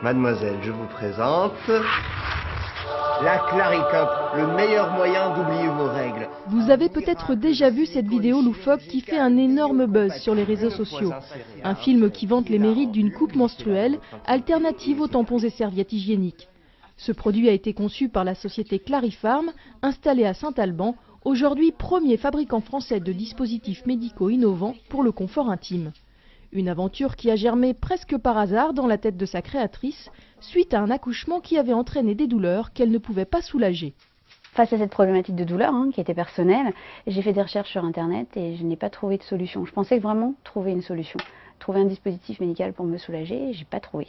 Mademoiselle, je vous présente la Claricop, le meilleur moyen d'oublier vos règles. Vous avez peut-être déjà vu cette vidéo loufoque qui fait un énorme buzz sur les réseaux sociaux. Un film qui vante les mérites d'une coupe menstruelle, alternative aux tampons et serviettes hygiéniques. Ce produit a été conçu par la société Clarifarm, installée à Saint-Alban, aujourd'hui premier fabricant français de dispositifs médicaux innovants pour le confort intime. Une aventure qui a germé presque par hasard dans la tête de sa créatrice, suite à un accouchement qui avait entraîné des douleurs qu'elle ne pouvait pas soulager. Face à cette problématique de douleur, qui était personnelle, j'ai fait des recherches sur Internet et je n'ai pas trouvé de solution. Je pensais vraiment trouver une solution, trouver un dispositif médical pour me soulager, et je n'ai pas trouvé.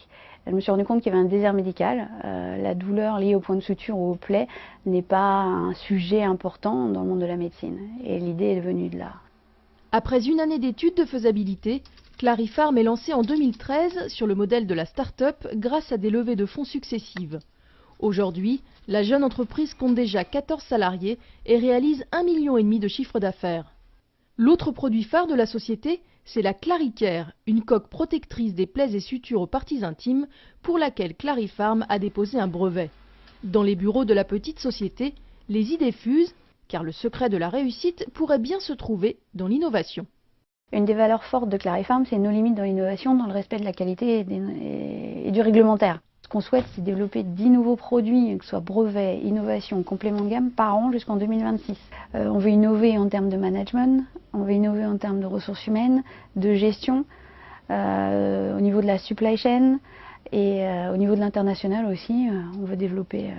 Je me suis rendu compte qu'il y avait un désert médical. La douleur liée au point de suture ou aux plaies n'est pas un sujet important dans le monde de la médecine. Et l'idée est venue de là. Après une année d'études de faisabilité, Clarifarm est lancé en 2013 sur le modèle de la start-up grâce à des levées de fonds successives. Aujourd'hui, la jeune entreprise compte déjà 14 salariés et réalise 1,5 million de chiffre d'affaires. L'autre produit phare de la société, c'est la Claricare, une coque protectrice des plaies et sutures aux parties intimes pour laquelle Clarifarm a déposé un brevet. Dans les bureaux de la petite société, les idées fusent, car le secret de la réussite pourrait bien se trouver dans l'innovation. Une des valeurs fortes de Clarifarm, c'est nos limites dans l'innovation, dans le respect de la qualité et du réglementaire. Ce qu'on souhaite, c'est développer 10 nouveaux produits, que ce soit brevets, innovations, compléments de gamme, par an jusqu'en 2026. On veut innover en termes de management, on veut innover en termes de ressources humaines, de gestion, au niveau de la supply chain et au niveau de l'international aussi, on veut développer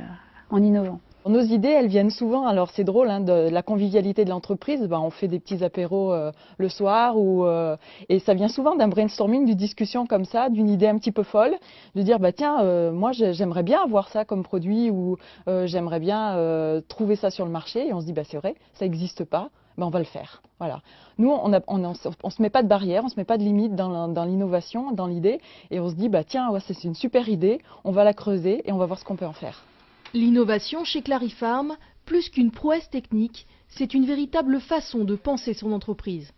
en innovant. Nos idées, elles viennent souvent, alors c'est drôle, de la convivialité de l'entreprise. On fait des petits apéros le soir et ça vient souvent d'un brainstorming, d'une discussion comme ça, d'une idée un petit peu folle, de dire tiens, moi j'aimerais bien avoir ça comme produit ou j'aimerais bien trouver ça sur le marché. Et on se dit c'est vrai, ça n'existe pas. On va le faire. Voilà. Nous, on se met pas de barrière, on se met pas de limite dans l'innovation, dans l'idée, et on se dit tiens, ouais, c'est une super idée, on va la creuser et on va voir ce qu'on peut en faire. L'innovation chez Clarifarm, plus qu'une prouesse technique, c'est une véritable façon de penser son entreprise.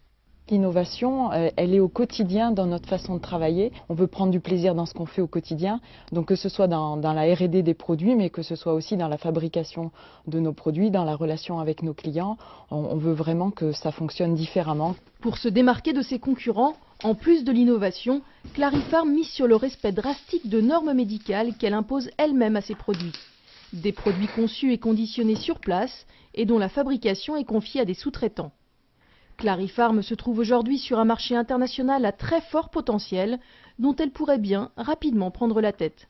L'innovation, elle est au quotidien dans notre façon de travailler. On veut prendre du plaisir dans ce qu'on fait au quotidien, donc que ce soit dans la R&D des produits, mais que ce soit aussi dans la fabrication de nos produits, dans la relation avec nos clients. On veut vraiment que ça fonctionne différemment. Pour se démarquer de ses concurrents, en plus de l'innovation, Clarifarm mise sur le respect drastique de normes médicales qu'elle impose elle-même à ses produits. Des produits conçus et conditionnés sur place et dont la fabrication est confiée à des sous-traitants. Clarifarm se trouve aujourd'hui sur un marché international à très fort potentiel dont elle pourrait bien rapidement prendre la tête.